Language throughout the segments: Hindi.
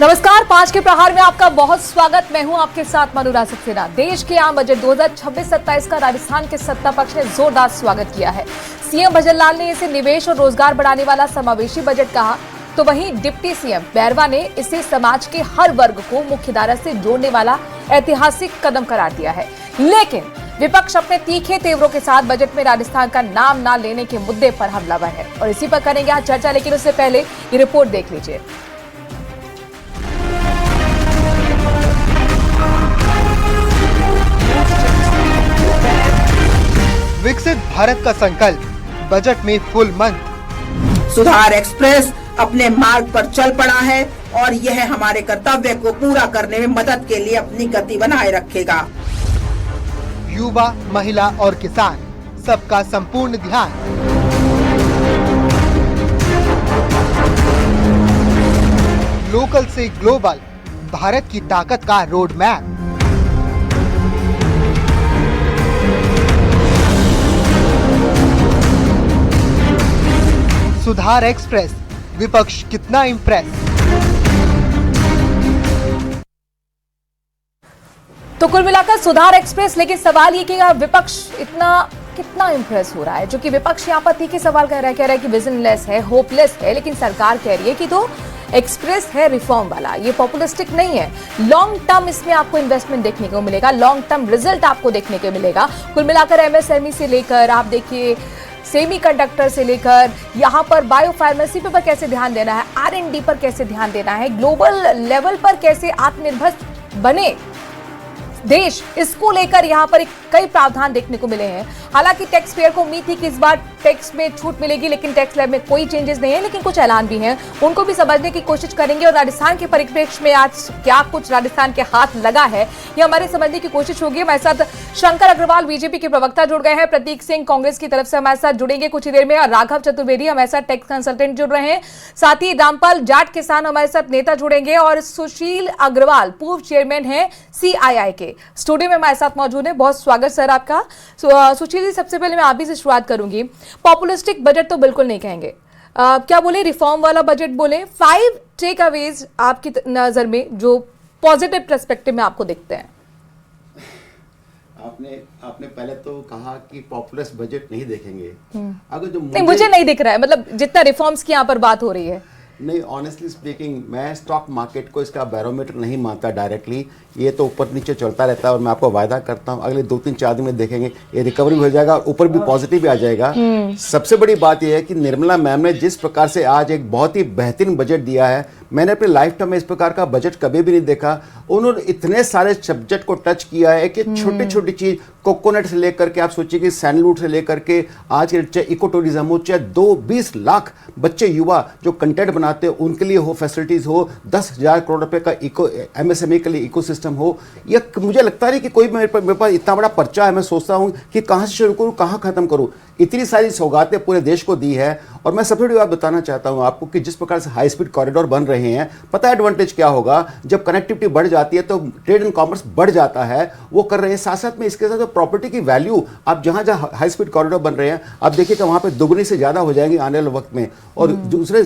नमस्कार, 5 के प्रहार में आपका बहुत स्वागत। मैं हूं आपके साथ अनुराग सक्सेना। देश के आम बजट 2026-27 का राजस्थान के सत्ता पक्ष ने जोरदार स्वागत किया है। सीएम भजन लाल ने इसे निवेश और रोजगार बढ़ाने वाला समावेशी बजट कहा, तो वहीं डिप्टी सीएम बैरवा ने इसे समाज के हर वर्ग को मुख्यधारा से जोड़ने वाला ऐतिहासिक कदम करार दिया है। लेकिन विपक्ष अपने तीखे तेवरों के साथ बजट में राजस्थान का नाम न लेने के मुद्दे पर हमलावर है और इसी पर करेंगे आज चर्चा। लेकिन उससे पहले ये रिपोर्ट देख लीजिए। विकसित भारत का संकल्प बजट में फुल मंद। सुधार एक्सप्रेस अपने मार्ग पर चल पड़ा है और यह हमारे कर्तव्य को पूरा करने में मदद के लिए अपनी गति बनाए रखेगा। युवा, महिला और किसान, सबका संपूर्ण ध्यान। लोकल से ग्लोबल, भारत की ताकत का रोड मैप। सुधार एक्सप्रेस, विपक्ष कितना इम्प्रेस। तो कुल मिलाकर सुधार एक्सप्रेस, लेकिन सवाल ये कि विपक्ष कितना इम्प्रेस हो रहा है। जो कि विपक्ष यहाँ पर तीखे सवाल कह रहा है कि विजनलेस है, होपलेस है, लेकिन सरकार कह रही है कि तो एक्सप्रेस है रिफॉर्म वाला, ये पॉपुलिस्टिक नहीं है। लॉन्ग टर्म इसमें आपको इन्वेस्टमेंट देखने को मिलेगा, लॉन्ग टर्म रिजल्ट आपको देखने को मिलेगा। कुल मिलाकर एमएसएमई से लेकर आप देखिए सेमीकंडक्टर से लेकर यहाँ पर बायो फार्मेसी पर कैसे ध्यान देना है, R&D पर कैसे ध्यान देना है, ग्लोबल लेवल पर कैसे आत्मनिर्भर बने देश, इसको लेकर यहाँ पर कई प्रावधान देखने को मिले हैं। हालांकि टैक्स पेयर को उम्मीद थी कि इस बार टैक्स में छूट मिलेगी, लेकिन टैक्स स्लैब में कोई चेंजेस नहीं है, लेकिन कुछ ऐलान भी हैं, उनको भी समझने की कोशिश करेंगे। और राजस्थान के परिप्रेक्ष्य में आज क्या कुछ राजस्थान के हाथ लगा है, ये हमारे समझने की कोशिश होगी। हमारे साथ शंकर अग्रवाल बीजेपी के प्रवक्ता जुड़ गए हैं, प्रतीक सिंह कांग्रेस की तरफ से हमारे साथ जुड़ेंगे कुछ ही देर में, और राघव चतुर्वेदी हमारे साथ टैक्स कंसल्टेंट जुड़ रहे हैं, साथ ही रामपाल जाट किसान हमारे साथ नेता जुड़ेंगे, और सुशील अग्रवाल पूर्व चेयरमैन है CII के स्टूडियो में हमारे साथ मौजूद है। बहुत स्वागत सर आपका। सुशील जी, सबसे पहले मैं आप ही से शुरुआत करूंगी। पॉपुलिस्टिक बजट तो बिल्कुल नहीं कहेंगे, क्या बोले, रिफॉर्म वाला बजट बोले। 5 टेक अवेज आपकी नजर में जो पॉजिटिव पर्सपेक्टिव में आपको दिखते हैं। आपने पहले तो कहा कि पॉपुलर बजट नहीं देखेंगे। अगर जो मुझे नहीं दिख रहा है, मतलब जितना रिफॉर्म्स की यहाँ पर बात हो रही है। नहीं, ऑनेस्टली स्पीकिंग मैं स्टॉक मार्केट को इसका बैरोमीटर नहीं मानता डायरेक्टली। ये तो ऊपर नीचे चलता रहता है और मैं आपको वायदा करता हूँ अगले 2-3-4 दिन में देखेंगे ये रिकवरी हो जाएगा और ऊपर भी पॉजिटिव भी आ जाएगा। सबसे बड़ी बात यह है कि निर्मला मैम ने जिस प्रकार से आज एक बहुत ही बेहतरीन बजट दिया है, मैंने अपने लाइफ टाइम में इस प्रकार का बजट कभी भी नहीं देखा। उन्होंने इतने सारे सब्जेक्ट को टच किया है कि छोटी छोटी चीज, कोकोनट से लेकर के आप सोचिए कि सैंडलवुड से लेकर के आज के चाहे इको टूरिज्म हो, चाहे 20 लाख बच्चे युवा जो कंटेंट बनाते हैं उनके लिए हो, फैसिलिटीज हो, 10,000 करोड़ रुपए का इको MSME के लिए इकोसिस्टम हो। ये मुझे लगता नहीं कि कोई मेरे पास इतना बड़ा पर्चा है, मैं सोचता हूँ कि कहाँ से शुरू करूँ, कहाँ खत्म करूँ। इतनी सारी सौगातें पूरे देश को दी है। और मैं सबसे बड़ी बात बताना चाहता हूं आपको कि जिस प्रकार से हाई स्पीड कॉरिडोर बन रहे हैं, पता है एडवांटेज क्या होगा, जब कनेक्टिविटी बढ़ जाती है तो ट्रेड एंड कॉमर्स बढ़ जाता है, वो कर रहे हैं। साथ साथ में इसके साथ प्रॉपर्टी की वैल्यू, आप जहां जहां हाई स्पीड कॉरिडोर बन रहे हैं आप देखिए वहां पे दुगनी से ज्यादा हो जाएंगी आने वाले वक्त में। और दूसरे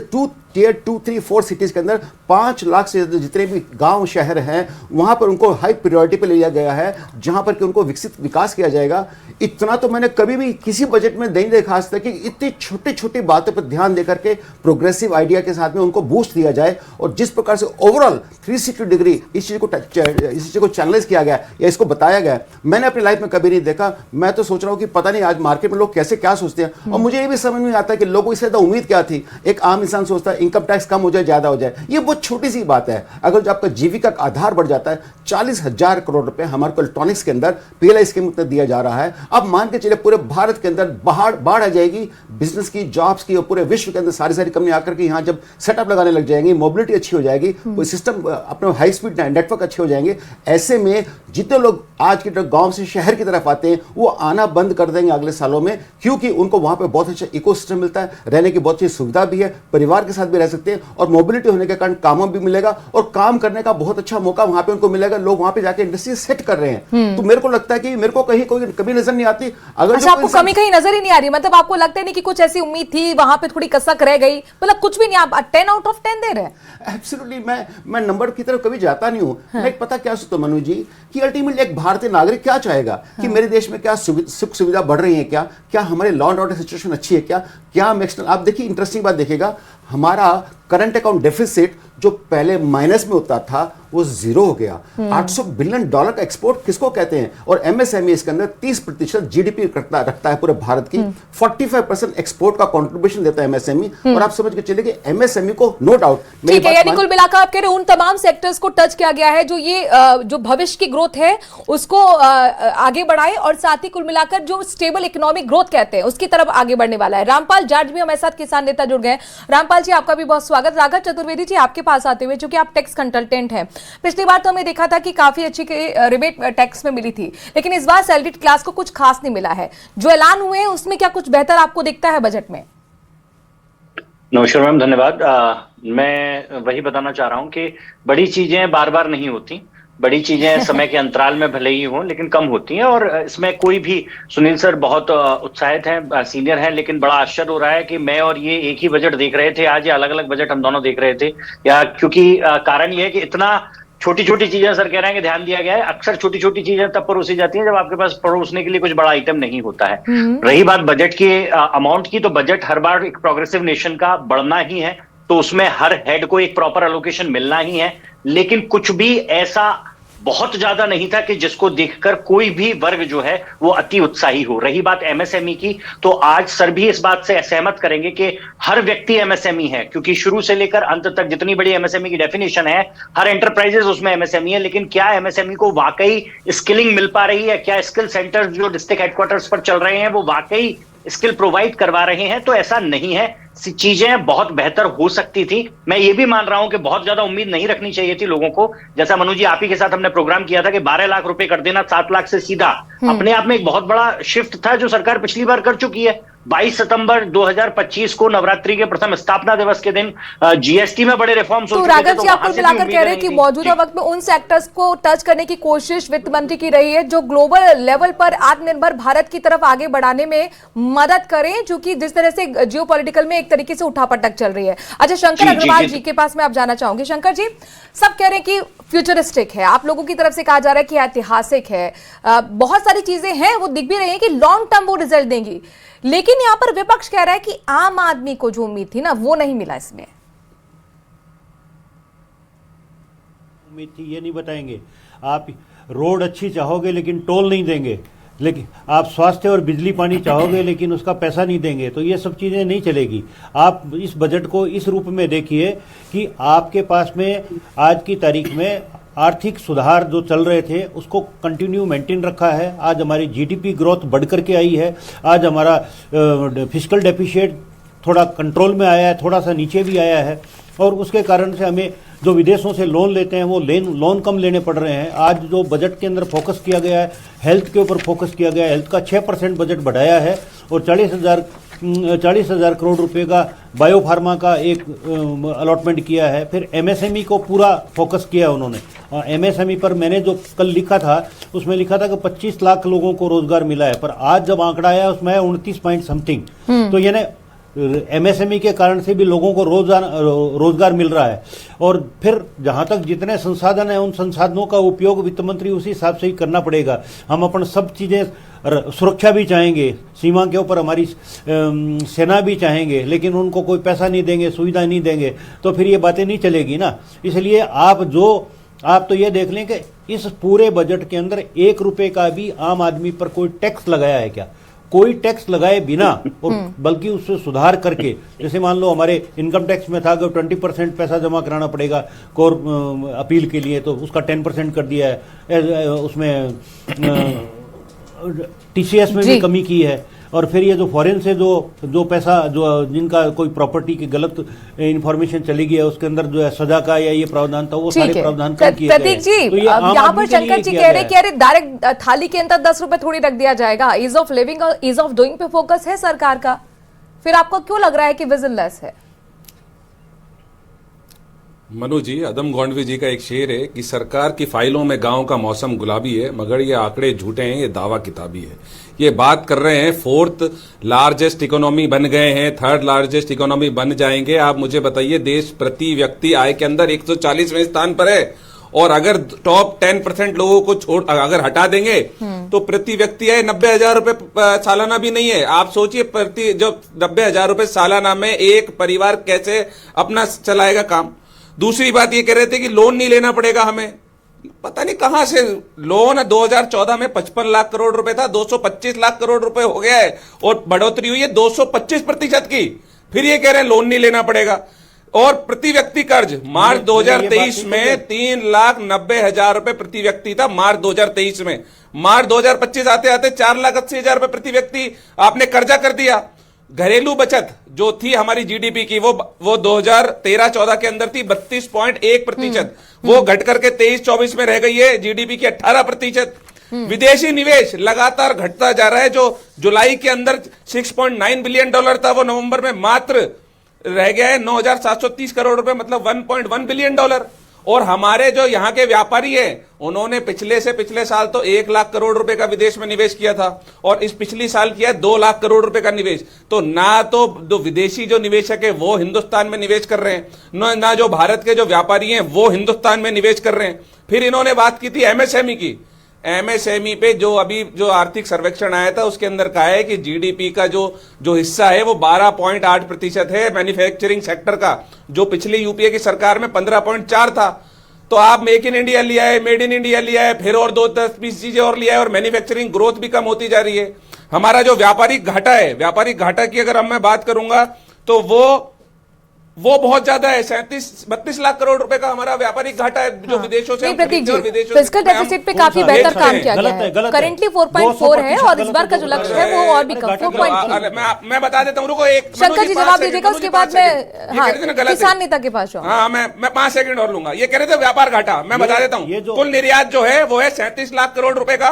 Tier 2, 3, 4 सिटीज के अंदर 5 लाख से जितने भी गांव शहर हैं वहां पर उनको हाई प्रायोरिटी पे लिया गया है, जहां पर कि उनको विकास किया जाएगा। इतना तो मैंने कभी भी किसी बजट में नहीं देखा आज तक कि इतनी छोटी छोटी बातों पर ध्यान देकर के प्रोग्रेसिव आइडिया के साथ में उनको बूस्ट दिया जाए। और जिस प्रकार से ओवरऑल 360 डिग्री इस चीज को चैनलाइज किया गया या इसको बताया गया, मैंने अपनी लाइफ में कभी नहीं देखा। मैं तो सोच रहा हूं कि पता नहीं आज मार्केट में लोग कैसे क्या सोचते हैं। और मुझे ये भी समझ में आता है कि लोगों से उम्मीद क्या थी। एक आम इंसान सोचता है इनकम टैक्स कम हो जाए, ज्यादा हो जाए, ये बहुत छोटी सी बात है। अगर जो आपका जीविका का आधार बढ़ जाता है, 40,000 करोड़ रुपए हमारे को इलेक्ट्रॉनिक्स के अंदर PLI स्कीम में दिया जा रहा है। अब मान के चले पूरे भारत के अंदर बाढ़ आ जाएगी बिजनेस की, जॉब्स की, और पूरे विश्व के अंदर सारी कंपनी आकर के यहाँ जब सेटअप लगाने लग जाएंगी, मोबिलिटी अच्छी हो जाएगी, सिस्टम अपने हाई स्पीड नेटवर्क अच्छे हो जाएंगे। ऐसे में जितने लोग आज के गांव से शहर की तरफ आते हैं वो आना बंद कर देंगे अगले सालों में, क्योंकि उनको वहां पे बहुत अच्छा इकोसिस्टम मिलता है, रहने की बहुत अच्छी सुविधा भी है, परिवार के साथ भी रह सकते हैं, और मोबिलिटी होने के कारण कामों भी मिलेगा और काम करने का बहुत अच्छा मौका वहां पे उनको मिलेगा। लोग वहां पे जाके इंडस्ट्री सेट कर रहे हैं। तो मेरे को लगता है कि मेरे को कहीं कोई कमी नजर नहीं आती। अगर अच्छा, आपको कमी कहीं नजर ही ही नहीं आ रही, मतलब आपको लगता नहीं कि कुछ ऐसी उम्मीद थी, वहां पे थोड़ी कसक रह गई, मतलब कुछ भी नहीं, आप 10 आउट ऑफ 10 दे रहे हैं। एब्सोल्युटली, मैं नंबर की तरफ कभी जाता नहीं हूं। मैं पता क्या सोचता हूं मनु जी, कि अल्टीमेटली एक भारतीय नागरिक क्या चाहेगा कि मेरे देश में क्या सुख सुविधा बढ़ रही है, क्या हमारे लॉ एंड ऑर्डर सिचुएशन अच्छी है, क्या हम एक्सटर्नल, आप देखिए इंटरेस्टिंग बात देखिएगा, हमारा करंट अकाउंट डेफिसिट जो पहले माइनस में होता था वो जीरो हो गया। $800 बिलियन का एक्सपोर्ट किसको कहते हैं, और एमएसएमई इसके अंदर 30% जीडीपी रखता है पूरे भारत की, 45% एक्सपोर्ट का कंट्रीब्यूशन देता है एमएसएमई, और आप समझ के चलिए कि एमएसएमई को नो डाउट, ठीक है, यानी कुल मिलाकर आप कह रहे हैं उन तमाम सेक्टर्स को टच किया गया है जो ये जो भविष्य की ग्रोथ है उसको आगे बढ़ाए, और साथ ही कुल मिलाकर जो स्टेबल इकोनॉमिक ग्रोथ कहते हैं उसकी तरफ आगे बढ़ने वाला है। रामपाल जाट भी हमारे साथ किसान नेता जुड़ गए। रामपाल जी, आपका भी बहुत स्वागत। राघव चतुर्वेदी जी, आपके पास आते हुए, चूंकि आप टैक्स कंसल्टेंट हैं, पिछली बार तो हमने देखा था कि काफी अच्छी रिबेट टैक्स में मिली थी, लेकिन इस बार सैलरीड क्लास को कुछ खास नहीं मिला है। जो ऐलान हुए हैं उसमें क्या कुछ बेहतर आपको दिखता है बजट में? नमस्कार मैम, धन्यवाद। मैं वही बताना चाह रहा हूं कि बड़ी चीजें बार बार नहीं होती, बड़ी चीजें समय के अंतराल में भले ही हों लेकिन कम होती हैं, और इसमें कोई भी, सुनील सर बहुत उत्साहित हैं, सीनियर हैं, लेकिन बड़ा आश्चर्य हो रहा है कि मैं और ये एक ही बजट देख रहे थे आज, या अलग अलग बजट हम दोनों देख रहे थे, या क्योंकि कारण ये है कि इतना छोटी छोटी चीजें सर कह रहे हैं कि ध्यान दिया गया है। अक्सर छोटी छोटी चीजें तब परोसी जाती हैं जब आपके पास परोसने के लिए कुछ बड़ा आइटम नहीं होता है। रही बात बजट की अमाउंट की, तो बजट हर बार एक प्रोग्रेसिव नेशन का बढ़ना ही है, तो उसमें हर हेड को एक प्रॉपर एलोकेशन मिलना ही है, लेकिन कुछ भी ऐसा बहुत ज्यादा नहीं था कि जिसको देखकर कोई भी वर्ग जो है वो अति उत्साही हो। रही बात एमएसएमई की, तो आज सर भी इस बात से सहमत करेंगे कि हर व्यक्ति एमएसएमई है, क्योंकि शुरू से लेकर अंत तक जितनी बड़ी एमएसएमई की डेफिनेशन है, हर एंटरप्राइजेस उसमें एमएसएमई है, लेकिन क्या एमएसएमई को वाकई स्किलिंग मिल पा रही है, क्या स्किल सेंटर्स जो डिस्ट्रिक्ट हेडक्वार्टर्स पर चल रहे हैं वो वाकई स्किल प्रोवाइड करवा रहे हैं? तो ऐसा नहीं है, चीजें बहुत बेहतर हो सकती थी। मैं ये भी मान रहा हूं कि बहुत ज्यादा उम्मीद नहीं रखनी चाहिए थी लोगों को। जैसा मनु जी आप ही के साथ हमने प्रोग्राम किया था कि 12 लाख रुपए कर देना 7 लाख से सीधा, अपने आप में एक बहुत बड़ा शिफ्ट था जो सरकार पिछली बार कर चुकी है। 22 सितंबर 2025 को नवरात्रि के प्रथम स्थापना दिवस के दिन जीएसटी में बड़े रिफॉर्म्स हो चुके थे। राघव जी, आपको मिलाकर कह रहे हैं कि मौजूदा वक्त में उन सेक्टर्स को टच करने की कोशिश वित्त मंत्री की रही है जो ग्लोबल लेवल पर आत्मनिर्भर भारत की तरफ आगे बढ़ाने में मदद करें, क्योंकि जिस तरह से जियोपॉलिटिकल में एक तरीके से उठापटक चल रही है। अच्छा, शंकर अग्रवाल जी के पास मैं आप जाना चाहूंगी। शंकर जी, सब कह रहे हैं कि फ्यूचरिस्टिक है, आप लोगों की तरफ से कहा जा रहा है कि ऐतिहासिक है, बहुत सारी चीजें हैं वो दिख भी रही है कि लॉन्ग टर्म वो रिजल्ट देंगी, लेकिन यहां पर विपक्ष कह रहा है कि आम आदमी को जो उम्मीद थी ना वो नहीं मिला। इसमें उम्मीद थी ये नहीं बताएंगे, आप रोड अच्छी चाहोगे लेकिन टोल नहीं देंगे, लेकिन आप स्वास्थ्य और बिजली पानी चाहोगे लेकिन उसका पैसा नहीं देंगे, तो ये सब चीज़ें नहीं चलेगी। आप इस बजट को इस रूप में देखिए कि आपके पास में आज की तारीख में आर्थिक सुधार जो चल रहे थे उसको कंटिन्यू मेंटेन रखा है। आज हमारी जीडीपी ग्रोथ बढ़ करके आई है, आज हमारा फिस्कल डेफिसिट थोड़ा कंट्रोल में आया है, थोड़ा सा नीचे भी आया है, और उसके कारण से हमें जो विदेशों से लोन लेते हैं वो लोन कम लेने पड़ रहे हैं। आज जो बजट के अंदर फोकस किया गया है, हेल्थ के ऊपर फोकस किया गया है, हेल्थ का 6% बजट बढ़ाया है, और 40,000 करोड़ रुपए का बायो फार्मा का एक अलॉटमेंट किया है। फिर एमएसएमई को पूरा फोकस किया है उन्होंने। एमएसएमई पर मैंने जो कल लिखा था उसमें लिखा था कि 25 लाख लोगों को रोजगार मिला है, पर आज जब आंकड़ा आया उसमें 29 पॉइंट समथिंग, तो यानी एमएसएमई के कारण से भी लोगों को रोजगार मिल रहा है। और फिर जहां तक जितने संसाधन हैं उन संसाधनों का उपयोग वित्त मंत्री उसी हिसाब से ही करना पड़ेगा। हम अपन सब चीजें, सुरक्षा भी चाहेंगे, सीमा के ऊपर हमारी सेना भी चाहेंगे, लेकिन उनको कोई पैसा नहीं देंगे, सुविधा नहीं देंगे, तो फिर ये बातें नहीं चलेगी ना। इसलिए आप तो ये देख लें कि इस पूरे बजट के अंदर 1 रुपए का भी आम आदमी पर कोई टैक्स लगाया है क्या? कोई टैक्स लगाए बिना, और बल्कि उससे सुधार करके, जैसे मान लो हमारे इनकम टैक्स में था कि 20% पैसा जमा कराना पड़ेगा कोर अपील के लिए, तो उसका 10% कर दिया है। उसमें टीसीएस में भी कमी की है। और फिर ये जो फॉरेन से जो पैसा, जो जिनका कोई प्रॉपर्टी की गलत इंफॉर्मेशन चली गई है, उसके अंदर जो है सजा का या ये प्रावधान था, वो सारे प्रावधान कम किए गए। प्रतीक जी, यहाँ पर शंकर जी कह रहे हैं कि अरे डायरेक्ट थाली के अंदर 10 रुपए थोड़ी रख दिया जाएगा। ईज ऑफ लिविंग और ईज ऑफ डूइंग पे फोकस है सरकार का, फिर आपको क्यों लग रहा है कि विजनलेस है? मनु जी, अदम गोंडवी जी का एक शेर है कि सरकार की फाइलों में गांव का मौसम गुलाबी है, मगर ये आंकड़े झूठे हैं, ये दावा किताबी है। ये बात कर रहे हैं फोर्थ लार्जेस्ट इकोनॉमी बन गए हैं, थर्ड लार्जेस्ट इकोनॉमी बन जाएंगे। आप मुझे बताइए, देश प्रति व्यक्ति आय के अंदर 140वें स्थान पर है, और अगर टॉप 10% लोगों को छोड़ अगर हटा देंगे तो प्रति व्यक्ति आय 90,000 रुपए सालाना भी नहीं है। आप सोचिए, प्रति जो 90,000 रुपए सालाना में एक परिवार कैसे अपना चलाएगा काम। दूसरी बात ये कह रहे थे कि लोन नहीं लेना पड़ेगा हमें, पता नहीं कहां से लोन। 2014 में 55 लाख करोड़ रुपए था, 225 लाख करोड़ रुपए हो गया है, और बढ़ोतरी हुई है 225% की। फिर ये कह रहे हैं लोन नहीं लेना पड़ेगा। और प्रति व्यक्ति कर्ज मार्च 2023 में 3,90,000 रुपए प्रति व्यक्ति था, मार्च 2023 में। मार्च 2025 आते आते 4,80,000 रुपए प्रति व्यक्ति आपने कर्जा कर दिया। घरेलू बचत जो थी हमारी जीडीपी की, वो 2013-14 के अंदर थी 32.1%, वो घट करके 23-24 में रह गई है जीडीपी की 18%। विदेशी निवेश लगातार घटता जा रहा है, जो जुलाई के अंदर $6.9 बिलियन था, वो नवंबर में मात्र रह गया है 9,730 करोड़ रुपए, मतलब $1.1 बिलियन। और हमारे जो यहाँ के व्यापारी हैं, उन्होंने पिछले साल तो 1 लाख करोड़ रुपए का विदेश में निवेश किया था, और इस पिछली साल किया 2 लाख करोड़ रुपए का निवेश। तो ना तो जो विदेशी जो निवेशक है वो हिंदुस्तान में निवेश कर रहे हैं, ना जो भारत के जो व्यापारी हैं वो हिंदुस्तान में निवेश कर रहे हैं। फिर इन्होंने बात की थी एमएसएमई की। एमएसएमई पे जो अभी जो आर्थिक सर्वेक्षण आया था, उसके अंदर कहा है कि जीडीपी का जो हिस्सा है वो 12.8% है मैन्युफैक्चरिंग सेक्टर का, जो पिछली यूपीए की सरकार में 15.4 था। तो आप मेक इन इंडिया लिया है, मेड इन इंडिया लिया है, फिर और 2-10-20 चीजें और लिया है, और मैन्युफैक्चरिंग ग्रोथ भी कम होती जा रही है। हमारा जो व्यापारिक घाटा है, व्यापारिक घाटा की अगर मैं बात करूंगा तो वो बहुत ज्यादा है। 32 लाख करोड़ रुपए का हमारा व्यापारिक घाटा है, जो विदेशों से फिस्कल डेफिसिट पे काफी बेहतर काम किया गया है। करेंटली 4.4 है, और इस बार का जो लक्ष्य है वो और भी कम 4.3। मैं बता देता हूँ, रुको एक शंकर जी जवाब दीजिएगा, उसके बाद मैं किसान नेता के पास जाऊँ। हाँ, मैं 5 सेकंड और लूंगा। ये कह रहे थे व्यापार घाटा, मैं बता देता हूँ। कुल निर्यात जो है वो है 37 लाख करोड़ रुपए का,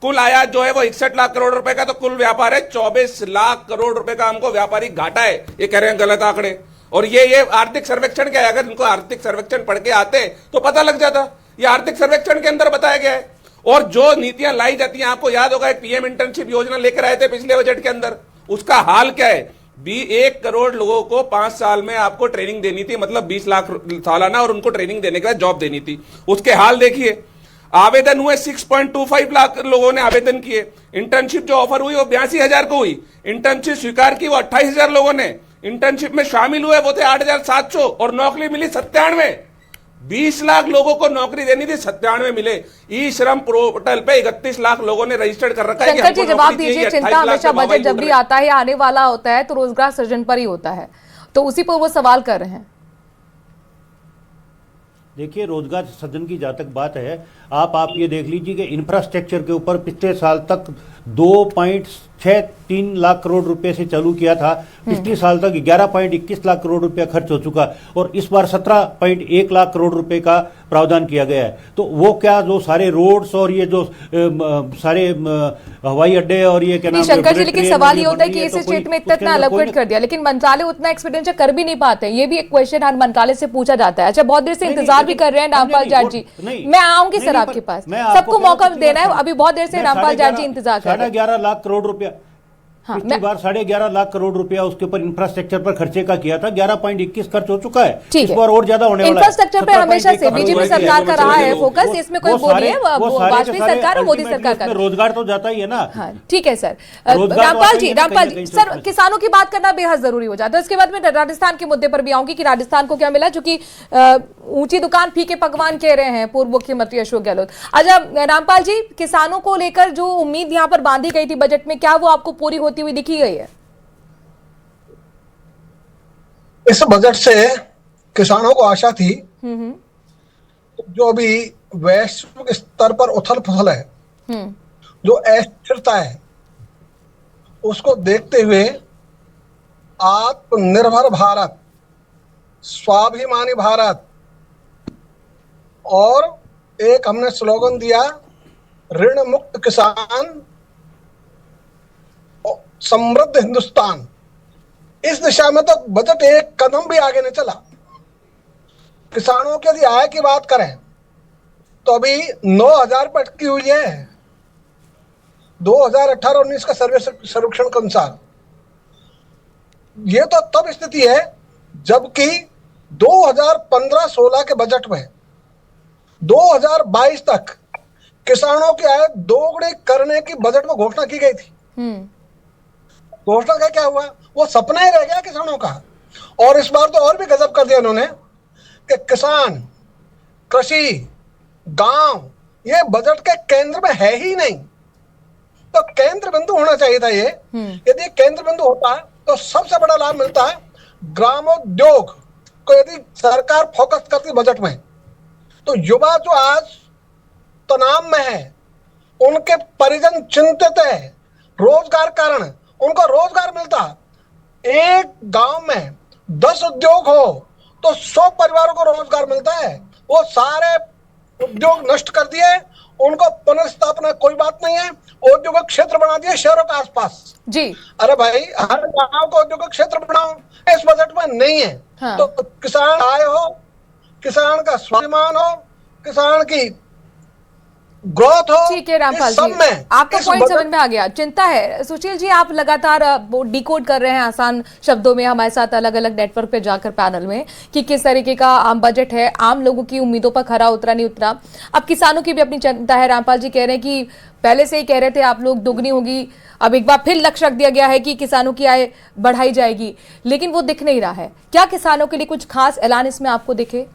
कुल आयात जो है वो 61 लाख करोड़ रुपए का, तो कुल व्यापार है 24 लाख करोड़ रुपए का हमको व्यापारिक घाटा है। ये कह रहे हैं गलत आंकड़े। और ये आर्थिक सर्वेक्षण क्या है, अगर इनको आर्थिक सर्वेक्षण पढ़ के आते तो पता लग जाता। ये आर्थिक सर्वेक्षण के अंदर बताया गया है। और जो नीतियां लाई जाती हैं, आपको याद होगा, एक पीएम इंटर्नशिप योजना लेकर आए थे पिछले बजट के अंदर, उसका हाल क्या है? 1 करोड़ लोगों को 5 साल में आपको ट्रेनिंग देनी थी, मतलब 20 लाख सालाना, और उनको ट्रेनिंग देने के बाद जॉब देनी थी। उसके हाल देखिए, आवेदन हुए 6.25 लाख लोगों ने आवेदन किए। इंटर्नशिप जो ऑफर हुई वो 82,000 को हुई। इंटर्नशिप स्वीकार की वो 28,000 लोगों ने। इंटर्नशिप में शामिल हुए वो थे 8,700, और नौकरी मिली 97। 20 लाख लोगों को नौकरी देनी थी, 97 मिले। ई श्रम पोर्टल पे 31 लाख लोगों ने रजिस्टर्ड कर रखा है। शंकर जी जवाब दीजिए, चिंता हमेशा बजट जब भी आता है, आने वाला होता है तो रोजगार सृजन पर ही होता है, तो उसी पर वो सवाल कर रहे हैं। देखिए, रोजगार सृजन की जहाँ तक बात है, आप ये देख लीजिए कि इंफ्रास्ट्रक्चर के ऊपर पिछले साल तक 2.63 लाख करोड़ रुपए से चालू किया था, पिछले साल तक 11.21 लाख करोड़ रुपया खर्च हो चुका, और इस बार 17.1 लाख करोड़ रुपए का प्रावधान किया गया है। तो वो क्या, जो सारे रोड्स और ये जो सारे हवाई अड्डे और ये क्या नाम, शंकर जी, लेकिन सवाल ये होता है कि इस स्टेट में इतना एलोकेट कर दिया, लेकिन मंत्रालय उतना एक्सपेंडिचर कर भी नहीं पाते। ये भी एक क्वेश्चन हर मंत्रालय से पूछा जाता है। अच्छा, बहुत देर से इंतजार भी कर रहे हैं रामपाल जाट जी, मैं आऊंगी सर आपके पास, सबको मौका देना है। अभी बहुत देर से रामपाल जाट जी इंतजार कर रहे हैं। 11.5 लाख करोड़ रुपया, पिछली बार 11.5 लाख करोड़ रुपया उसके ऊपर इंफ्रास्ट्रक्चर पर खर्चे का किया था, 11.21 खर्च हो चुका है। इस बार और ज्यादा होने वाला है। इंफ्रास्ट्रक्चर पे हमेशा से बीजेपी सरकार का रहा है फोकस, इसमें कोई वो नहीं है। वाजपेयी सरकार और मोदी सरकार का रोजगार तो जाता ही है ना। हाँ, ठीक है सर। रामपाल जी सर, किसानों की बात करना बेहद जरूरी हो जाता है। उसके बाद में राजस्थान के मुद्दे पर भी आऊंगी कि राजस्थान को क्या मिला, जो कि ऊंची दुकान फीके पकवान कह रहे हैं पूर्व मुख्यमंत्री अशोक गहलोत। अच्छा रामपाल जी, किसानों को लेकर जो उम्मीद यहाँ पर बांधी गई थी बजट में, क्या वो आपको पूरी होती हुई दिखी गई है? इस बजट से किसानों को आशा थी, जो अभी वैश्विक स्तर पर उथल पुथल है, जो अस्थिरता है, उसको देखते हुए आत्मनिर्भर भारत, स्वाभिमानी भारत, और एक हमने स्लोगन दिया ऋण मुक्त किसान, समृद्ध हिंदुस्तान। इस दिशा में तो बजट एक कदम भी आगे नहीं चला। किसानों के यदि आय की बात करें तो अभी 9,000 पर अटकी हुई है 2018-19 का सर्वेक्षण के अनुसार। ये तो तब स्थिति है जबकि 2015-16 के बजट में 2022 तक किसानों की आय दोगुनी करने की बजट में घोषणा की गई थी। घोषणा का क्या हुआ? वो सपना ही रह गया किसानों का। और इस बार तो और भी गजब कर दिया उन्होंने कि किसान, कृषि, गांव ये बजट के केंद्र में है ही नहीं। तो केंद्र बिंदु होना चाहिए था ये। यदि केंद्र बिंदु होता तो सबसे बड़ा लाभ मिलता है ग्रामोद्योग को। यदि सरकार फोकस करती बजट में तो युवा जो आज तनाव में है, उनके परिजन चिंतित है, रोजगार कारण उनको रोजगार मिलता। एक गांव में 10 उद्योग हो तो 100 परिवारों को रोजगार मिलता है। वो सारे उद्योग नष्ट कर दिए, उनको पुनर्स्थापना कोई बात नहीं है। औद्योगिक क्षेत्र बना दिए शहरों के आसपास जी। अरे भाई, हर गांव को औद्योगिक क्षेत्र बनाओ, इस बजट में नहीं है। हाँ। तो किसान आय हो, किसान का स्वाभिमान हो, किसान की ग्रोथ हो। ठीक है रामपाल जी, आपका पॉइंट समझ में आ गया। चिंता है सुशील जी, आप लगातार डिकोड कर रहे हैं आसान शब्दों में हमारे साथ अलग अलग नेटवर्क पे जाकर पैनल में कि किस तरीके का आम बजट है, आम लोगों की उम्मीदों पर खरा उतरा नहीं उतरा। अब किसानों की भी अपनी चिंता है। रामपाल जी कह रहे हैं कि पहले से ही कह रहे थे आप लोग दोगुनी होगी, अब एक बार फिर लक्ष्य रख दिया गया है कि किसानों की आय बढ़ाई जाएगी, लेकिन वो दिख नहीं रहा है। क्या किसानों के लिए कुछ खास ऐलान इसमें आपको दिखे?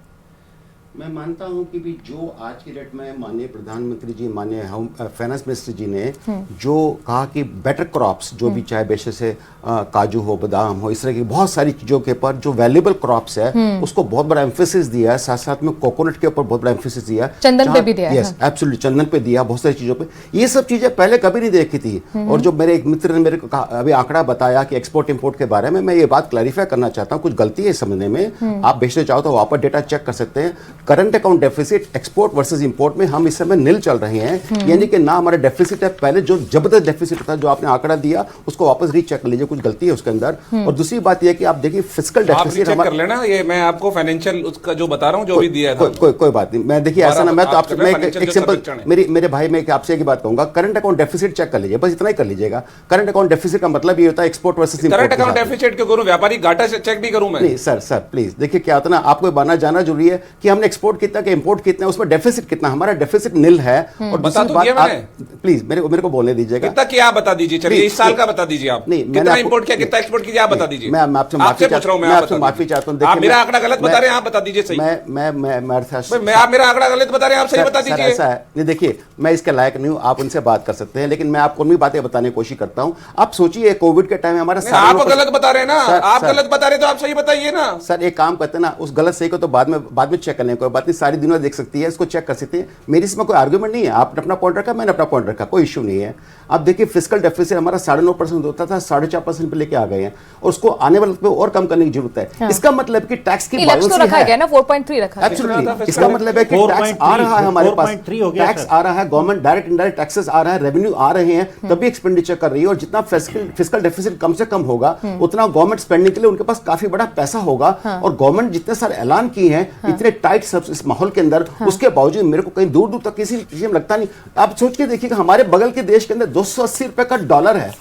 मैं मानता हूं कि भी जो आज की डेट में माननीय प्रधानमंत्री जी, माननीय फाइनेंस मिनिस्टर जी ने जो कहा कि बेटर क्रॉप्स, जो भी चाहे बेशक से काजू हो, बादाम हो, इस तरह की बहुत सारी चीज़ों के ऊपर जो वैल्यूएबल क्रॉप्स है उसको बहुत बड़ा एम्फेसिस दिया है। साथ साथ में कोकोनट के ऊपर बहुत बड़ा एम्फेसिस दिया, चंदन पे भी दिया। यस एब्सोल्युटली, चंदन पे दिया, बहुत सारी चीज़ों पे। ये सब चीज़ें पहले कभी नहीं देखी थी। और जो मेरे एक मित्र ने मेरे को अभी आंकड़ा बताया कि एक्सपोर्ट इंपोर्ट के बारे में, मैं ये बात क्लैरिफाई करना चाहता हूँ, कुछ गलती है समझने में। आप बेचना चाहो तो वापस डेटा चेक कर सकते हैं। Current account deficit export versus import में हम इस समय नील चल रहे हैं, यानी कि ना हमारा डेफिसिट है। पहले जो जबरदस्त डेफिसिट था, जो आपने आंकड़ा दिया, उसको वापस रीचेक कर लीजिए, कुछ गलती है उसके अंदर। और दूसरी बात यह कि आप देखिए फिस्कल डेफिसिट कर लेना, ये मैं आपको फाइनेंशियल उसका जो बता रहा हूं, जो भी दिया था, कोई बात नहीं। मैं देखिए ऐसा ना, मैं तो आपसे एक सिंपल मेरे भाई मैं आपसे एक बात कहूंगा, करंट अकाउंट डेफिसिट चेक कर लीजिए, बस इतना ही कर लीजिएगा। करंट अकाउंट डेफिसिट का मतलब ये होता है export versus import. Current account deficit क्यों करूं? व्यापारी घाटा से चेक भी करूं मैं? नहीं सर प्लीज देखिए क्या होता है ना, आपको बाना जाना जरूरी है कि हमने एक्सपोर्ट कितना कि इंपोर्ट कितना, उसमें डेफिसिट कितना। हमारा डेफिसिट नील है। और बता तो दिया मैंने। प्लीज मेरे को बोलने दीजिएगा। कितना क्या बता दीजिए, चलिए इस साल का बता दीजिए आप। नहीं, कितना इंपोर्ट किया, कितना एक्सपोर्ट किया, आप बता दीजिए। मैं आपसे माफी चाहता हूं। आप मेरा आंकड़ा गलत बता रहे हैं, आप बता दीजिए सही। आप मेरा आंकड़ा गलत बता रहे हैं, आप सही बता दीजिए। ऐसा है नहीं, देखिए मैं इसके लायक नहीं हूं, आप उनसे बात कर सकते हैं, लेकिन मैं आपको उनकी बातें बताने की कोशिश करता हूं। आप सोचिए कोविड के टाइम में हमारा आप गलत बता रहे हैं ना, आप गलत बता रहे तो आप सही बताइए ना। सर एक काम करते हैं ना, उस गलत सही को तो बाद में चेक करने कोई बात नहीं, सारी दुनिया देख सकती है, इसको चेक कर सकते हैं। मेरी इसमें कोई आर्गुमेंट नहीं है, आपने अपना पॉइंट रखा, मैंने अपना पॉइंट रखा, कोई इश्यू नहीं है। आप देखिए फिस्कल डेफिसिट हमारा 9.5% होता था, 4.5% पे लेके आ गए हैं, और उसको आने वाले पे और कम करने की जरूरत है। हाँ। इसका मतलब कि टैक्स की बाउंसी है, रखा गया ना 4.3 रखा है। एब्सोल्युटली, इसका मतलब है कि टैक्स आ रहा है, हमारे पास टैक्स आ रहा है, गवर्नमेंट डायरेक्ट इनडायरेक्ट टैक्सेस आ रहा है, रेवेन्यू आ रहे हैं, तभी एक्सपेंडिचर कर रही है। और जितना फिस्कल डेफिसिट कम से कम होगा, उतना गवर्नमेंट स्पेंडिंग के लिए उनके पास काफी बड़ा पैसा होगा। और गवर्नमेंट जितने सारे ऐलान किए हैं, इतने टाइट इस माहौल के अंदर, उसके बावजूद मेरे को कहीं दूर दूर तक किसी चीज में लगता नहीं। आप सोच के देखिएगा, हमारे बगल के देश के अंदर 280 रुपए का डॉलर है,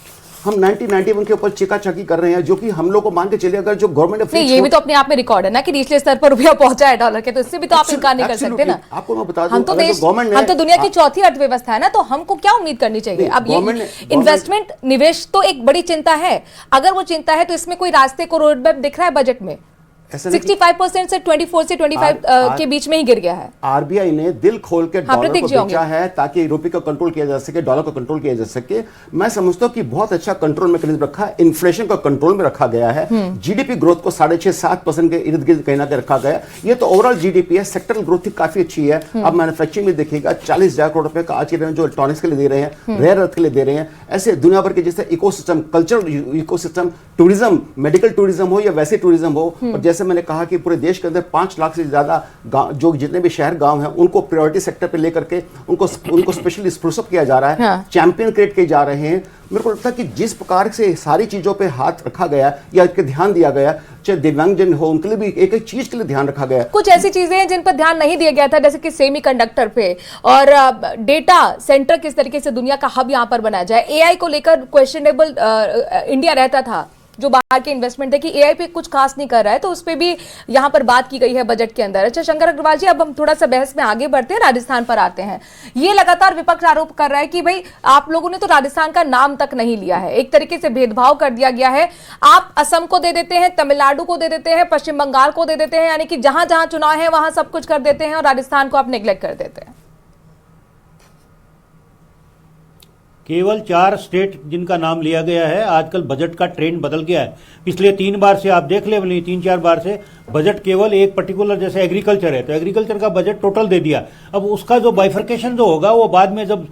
हम 1991 के ऊपर चिकाचाकी कर रहे हैं, जो कि हम लोग को मान के चलिए, अगर जो गवर्नमेंट ने ये भी तो अपने आप में रिकॉर्ड है ना कि निचले स्तर पर रुपया पहुंचा है डॉलर के, तो इससे भी तो आप इनकार नहीं कर सकते ना। आपको मैं बता दूं, हम तो दुनिया की चौथी अर्थव्यवस्था है ना, तो हमको क्या उम्मीद करनी चाहिए? अब ये इन्वेस्टमेंट, निवेश तो एक बड़ी चिंता है। अगर वो चिंता है तो इसमें कोई रास्ते को रोड मैप दिख रहा है बजट में? 65% से 24 से 25 के बीच में ही गिर गया है। आरबीआई ने दिल खोल के डॉलर को बेचा है ताकि रुपये को कंट्रोल किया जा सके, डॉलर को कंट्रोल किया जा सके। मैं समझता हूं कि बहुत अच्छा कंट्रोल मैकेनिज्म रखा है, इन्फ्लेशन को कंट्रोल में रखा गया है, जीडीपी ग्रोथ को 6.5-7% के इर्द गिर्द कहीं ना कहीं रखा गया। ये तो ओवरऑल जीडीपी है, सेक्टरल ग्रोथ काफी अच्छी है। अब मैन्युफैक्चरिंग में देखिएगा 40,000 करोड़ रुपए का आज के जो इलेक्ट्रॉनिक्स के लिए दे रहे हैं, रेयर अर्थ के लिए दे रहे हैं, ऐसे दुनिया भर के जैसे ecosystem, cultural ecosystem, tourism, medical tourism हो या वैसे टूरिज्म हो, और जैसे जैसे मैंने कहा कि पूरे देश के अंदर 5 लाख से ज़्यादा गाँव, जो जितने भी शहर गांव हैं, उनको प्रायोरिटी सेक्टर पे लेकर के उनको स्पेशली स्प्रूस अप किया जा रहा है, चैंपियन क्रिएट किए जा रहे हैं। मेरे को लगता है कि जिस प्रकार से सारी चीज़ों पे हाथ रखा गया या इसके ध्यान दिया गया, चाहे दिव्यांगजन हो उनके लिए भी एक एक चीज़ के लिए ध्यान रखा गया। कुछ ऐसी चीजें हैं जिन पर ध्यान नहीं दिया गया था, जैसे कि सेमी कंडक्टर पे और डेटा सेंटर किस तरीके से दुनिया का हब यहां पर बनाया जाए। एआई को लेकर क्वेश्चनेबल इंडिया रहता था, जो बाहर के इन्वेस्टमेंट है कि एआई पे कुछ खास नहीं कर रहा है, तो उस पर भी यहां पर बात की गई है बजट के अंदर। अच्छा शंकर अग्रवाल जी, अब हम थोड़ा सा बहस में आगे बढ़ते हैं, राजस्थान पर आते हैं। ये लगातार विपक्ष आरोप कर रहा है कि भाई आप लोगों ने तो राजस्थान का नाम तक नहीं लिया है, एक तरीके से भेदभाव कर दिया गया है। आप असम को दे देते हैं, तमिलनाडु को दे देते हैं, पश्चिम बंगाल को दे देते हैं, यानी कि जहां जहां चुनाव है वहां सब कुछ कर देते हैं और राजस्थान को आप नेग्लेक्ट कर देते हैं। केवल 4 स्टेट जिनका नाम लिया गया है, आजकल बजट का ट्रेंड बदल गया है। पिछले 3 बार से आप देख ले, 3-4 बार से बजट केवल एक पर्टिकुलर, जैसे एग्रीकल्चर है तो एग्रीकल्चर का बजट टोटल दे दिया। अब उसका जो बाइफर्केशन जो होगा वो बाद में जब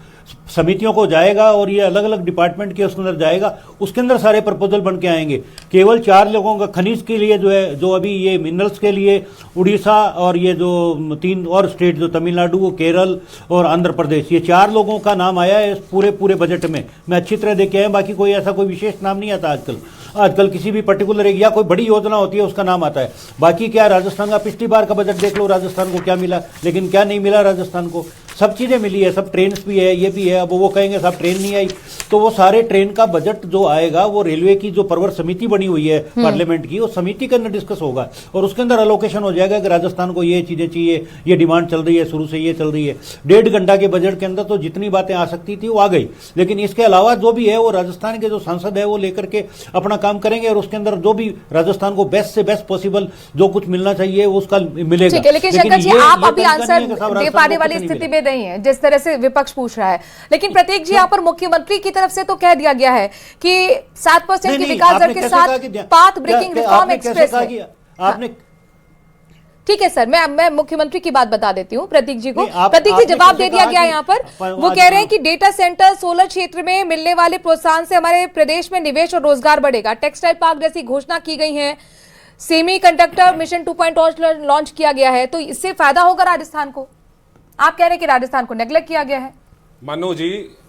समितियों को जाएगा और ये अलग अलग डिपार्टमेंट के उसके अंदर जाएगा, उसके अंदर सारे प्रपोजल बन के आएंगे। केवल 4 लोगों का खनिज के लिए जो है, जो अभी ये मिनरल्स के लिए उड़ीसा और ये जो 3 और स्टेट जो तमिलनाडु, केरल और आंध्र प्रदेश, ये 4 लोगों का नाम आया है इस पूरे बजट में। मैं अच्छी तरह देख के आया, बाकी कोई ऐसा कोई विशेष नाम नहीं आता आजकल किसी भी पर्टिकुलर या कोई बड़ी योजना होती है उसका नाम आता है। बाकी क्या राजस्थान का पिछली बार का बजट देख लो, राजस्थान को क्या मिला, लेकिन क्या नहीं मिला राजस्थान को, सब चीज़ें मिली है, सब ट्रेन भी है, ये भी है। अब वो कहेंगे सब ट्रेन नहीं आई, तो वो सारे ट्रेन का बजट जो आएगा वो रेलवे की जो परवर समिति बनी हुई है पार्लियामेंट की, उस समिति के अंदर डिस्कस होगा और उसके अंदर अलोकेशन हो जाएगा कि राजस्थान को ये चीज़ें चाहिए, ये डिमांड चल रही है, शुरू से ये चल रही है। 1.5 घंटा के बजट के अंदर तो जितनी बातें आ सकती थी वो आ गई, लेकिन इसके अलावा जो भी है वो राजस्थान के जो सांसद है वो लेकर के अपना काम करेंगे और उसके अंदर जो भी राजस्थान को बेस्ट से बेस्ट पॉसिबल जो कुछ मिलना चाहिए उसका मिलेगा। ठीक है, लेकिन शंकर जी आप अभी आंसर दे पाने वाली स्थिति में नहीं है जिस तरह से विपक्ष पूछ रहा है। लेकिन प्रतीक जी, यहाँ पर मुख्यमंत्री की तरफ से तो कह दिया गया है कि 7% की विकास दर के साथ पाथ ब्रेकिंग रिफॉर्म एक्सप्रेस है। आपने ठीक है सर, मैं मुख्यमंत्री की बात बता देती हूँ प्रतीक जी को। प्रतीक जी जवाब दे दिया गया यहाँ पर, वो कह रहे हैं कि डेटा सेंटर, सोलर क्षेत्र में मिलने वाले प्रोत्साहन से हमारे प्रदेश में निवेश और रोजगार बढ़ेगा। टेक्सटाइल पार्क जैसी घोषणा की गई है, सेमी कंडक्टर मिशन 2.0 लॉन्च किया गया है, तो इससे फायदा होगा राजस्थान को। आप कह रहे हैं कि राजस्थान को नेग्लेक्ट किया गया है।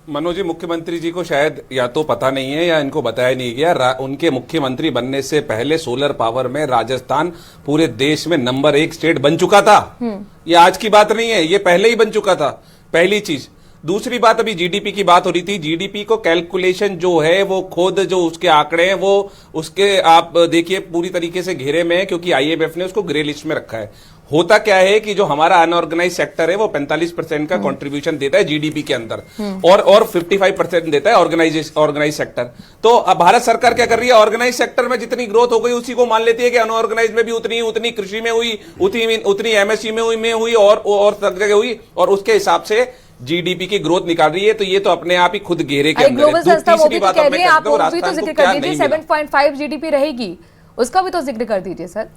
मनु जी मुख्यमंत्री जी को शायद या तो पता नहीं है या इनको बताया नहीं गया, उनके मुख्यमंत्री बनने से पहले सोलर पावर में राजस्थान पूरे देश में नंबर 1 स्टेट बन चुका था। ये आज की बात नहीं है, ये पहले ही बन चुका था, पहली चीज। दूसरी बात, अभी जीडीपी की बात हो रही थी, जीडीपी को कैलकुलेशन जो है वो खुद जो उसके आंकड़े हैं वो उसके आप देखिए पूरी तरीके से घेरे में है, क्योंकि आईएमएफ ने उसको ग्रे लिस्ट में रखा है। होता क्या है कि जो हमारा अनऑर्गेनाइज सेक्टर है वो 45% का कंट्रीब्यूशन देता है जीडीपी के अंदर और 55% देता है ऑर्गेनाइज सेक्टर। तो अब भारत सरकार क्या कर रही है, ऑर्गेनाइज सेक्टर में जितनी ग्रोथ हो गई उसी को मान लेती है कि अनऑर्गेनाइज में भी उतनी कृषि में हुई, उतनी एमएसई में हुई और सब जगह हुई, और उसके हिसाब से जीडीपी की ग्रोथ निकाल रही है। तो ये तो अपने आप ही खुद घेरे के अंदर है। ग्लोबल संस्था वो भी तो कह रही है, आप वो भी तो जिक्र कर दीजिए, 7.5 जीडीपी रहेगी, उसका भी तो जिक्र कर दीजिए सर।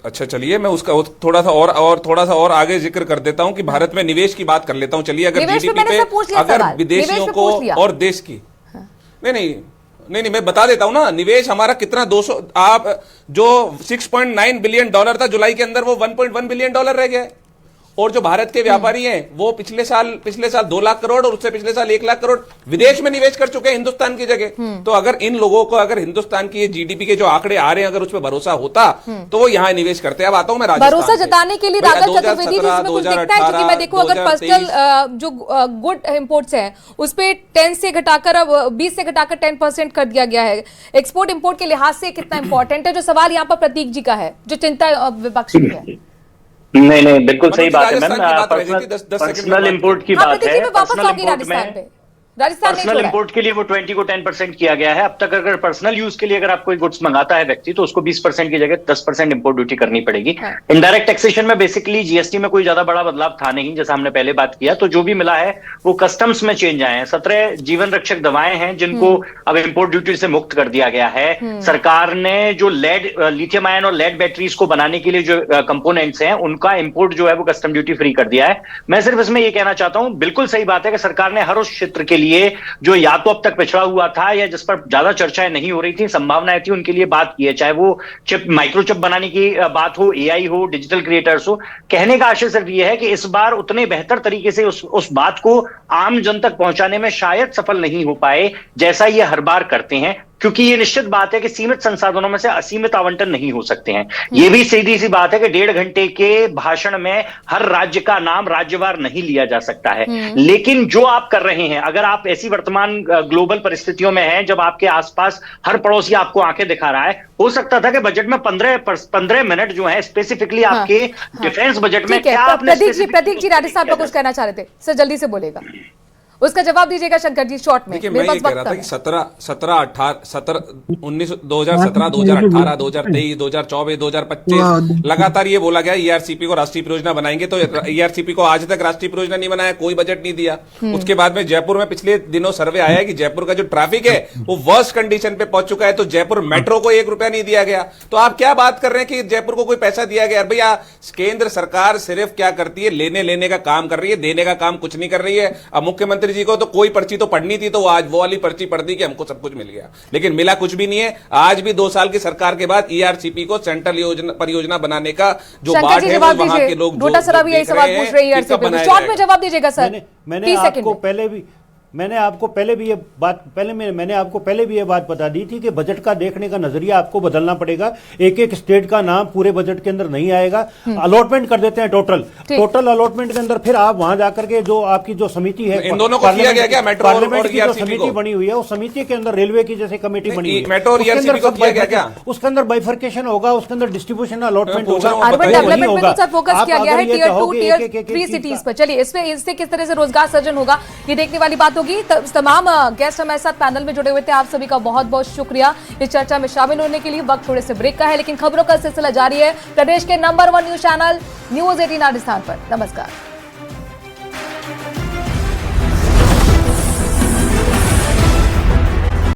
अच्छा चलिए, मैं उसका थोड़ा सा और आगे जिक्र कर देता हूं कि भारत में निवेश की बात कर लेता हूं। चलिए, अगर जीडीपी पे अगर विदेशियों को और देश की नहीं मैं बता देता हूं ना, निवेश हमारा कितना 200 आप जो $6.9 बिलियन था जुलाई के अंदर, वो $1.1 बिलियन रह गया है। और जो भारत के व्यापारी हैं वो पिछले साल 2 लाख करोड़ और उससे पिछले साल 1 लाख करोड़ विदेश में निवेश कर चुके हैं हिंदुस्तान की जगह। तो अगर इन लोगों को, अगर हिंदुस्तान की जीडीपी के जो आंकड़े आ रहे हैं अगर उस पर भरोसा होता तो वो यहाँ निवेश करते। अब आता हूं मैं राजस्थान। भरोसा जताने के लिए राघव चतुर्वेदी जी इसमें कुछ दिखता है, क्योंकि मैं देखूं अगर पर्सनल जो गुड इंपोर्ट्स हैं उस पे 10 से घटाकर अब 20 से घटाकर 10% कर दिया गया है। एक्सपोर्ट इंपोर्ट के लिहाज से कितना इंपॉर्टेंट है, जो सवाल यहाँ पर प्रतीक जी का है, जो चिंता विपक्ष की है। नहीं बिल्कुल सही बात है मैम। पर्सनल इंपोर्ट की बात है, पर्सनल इंपोर्ट के लिए वो 20 को 10% किया गया है। अब तक अगर पर्सनल यूज के लिए अगर आप कोई गुड्स मंगाता है व्यक्ति, तो उसको 20% की जगह 10% इंपोर्ट ड्यूटी करनी पड़ेगी। इनडायरेक्ट टैक्सेशन में बेसिकली जीएसटी में कोई ज्यादा बड़ा बदलाव था नहीं, जैसा हमने पहले बात किया। तो जो भी मिला है वो कस्टम्स में चेंज आए हैं। 17 जीवन रक्षक दवाएं हैं जिनको अब इंपोर्ट ड्यूटी से मुक्त कर दिया गया है। सरकार ने जो लिथियम आयन और लेड बैटरीज को बनाने के लिए जो कंपोनेंट्स हैं उनका इंपोर्ट जो है वो कस्टम ड्यूटी फ्री कर दिया है। मैं सिर्फ इसमें ये कहना चाहता हूं, बिल्कुल सही बात है कि सरकार ने हर उस क्षेत्र के लिए लिए, जो या तो अब तक पिछड़ा हुआ था या जिस पर ज्यादा चर्चाएं नहीं हो रही थी, संभावनाएं थी, उनके लिए बात की है। चाहे वो चिप, माइक्रोचिप बनाने की बात हो, एआई हो, डिजिटल क्रिएटर्स हो। कहने का आशय सिर्फ ये है कि इस बार उतने बेहतर तरीके से उस बात को आम जन तक पहुंचाने में शायद सफल नहीं हो पाए जैसा ये हर बार करते हैं, क्योंकि ये निश्चित बात है कि सीमित संसाधनों में से असीमित आवंटन नहीं हो सकते हैं। ये भी सीधी सी बात है कि 1.5 घंटे के भाषण में हर राज्य का नाम राज्यवार नहीं लिया जा सकता है। लेकिन जो आप कर रहे हैं, अगर आप ऐसी वर्तमान ग्लोबल परिस्थितियों में हैं जब आपके आसपास हर पड़ोसी आपको आंखें दिखा रहा है, हो सकता था कि बजट में 15 मिनट जो है स्पेसिफिकली आपके डिफेंस बजट में क्या आपने। प्रतीक जी राजस्थान पर कुछ कहना चाह रहे थे सर, जल्दी से बोलेगा, उसका जवाब दीजिएगा शंकर जी शॉर्ट में। देखिए, मैं ये कह रहा था कि 2017, 2018, 2023, 2024, 2025 लगातार ये बोला गया ईआरसीपी को राष्ट्रीय परियोजना बनाएंगे, तो ईआरसीपी को आज तक राष्ट्रीय परियोजना नहीं बनाया, कोई बजट नहीं दिया। उसके बाद में जयपुर में पिछले दिनों सर्वे आया है कि जयपुर का जो ट्रैफिक है वो वर्स्ट कंडीशन पे पहुंच चुका है, तो जयपुर मेट्रो को 1 रुपया नहीं दिया गया। तो आप क्या बात कर रहे हैं कि जयपुर को कोई पैसा दिया गया? भैया, केंद्र सरकार सिर्फ क्या करती है, लेने का काम कर रही है, देने का काम कुछ नहीं कर रही है। अब मुख्यमंत्री जी को तो कोई पर्ची तो पढ़नी थी, तो आज वो वाली पर्ची पढ़ दी कि हमको सब कुछ मिल गया, लेकिन मिला कुछ भी नहीं है। आज भी 2 साल की सरकार के बाद ईआरसीपी को सेंट्रल परियोजना बनाने का जो बाट है, वो वहां के लोग डोटा सर अभी यही सवाल पूछ रहे हैं, शॉर्ट में जवाब दीजिएगा सर। मैंने आपको पहले भी ये बात बता दी थी कि बजट का देखने का नजरिया आपको बदलना पड़ेगा। एक स्टेट का नाम पूरे बजट के अंदर नहीं आएगा, अलॉटमेंट कर देते हैं टोटल अलॉटमेंट के अंदर, फिर आप वहां जाकर के जो आपकी जो समिति है, इन दोनों को किया गया क्या? मेट्रो पार्लियामेंट की जो समिति बनी हुई है, उस समिति के अंदर रेलवे की जैसे कमेटी बनी हुई है, मेट्रो और ईआरसीपी को किया गया क्या? उसके अंदर बाइफर्केशन होगा, उसके अंदर डिस्ट्रीब्यूशन अलॉटमेंट होगा, अर्बन डेवलपमेंट पे तो फोकस किया गया है टियर 2 टियर 3 सिटीज पर। चलिए, इससे किस तरह से रोजगार सृजन होगा ये देखने वाली बात होगी। तमाम गेस्ट हमारे साथ पैनल में जुड़े हुए थे, आप सभी का बहुत बहुत शुक्रिया इस चर्चा में शामिल होने के लिए। वक्त थोड़े से ब्रेक का है, लेकिन खबरों का सिलसिला जारी है प्रदेश के number 1 news channel news 18 Rajasthan पर। नमस्कार।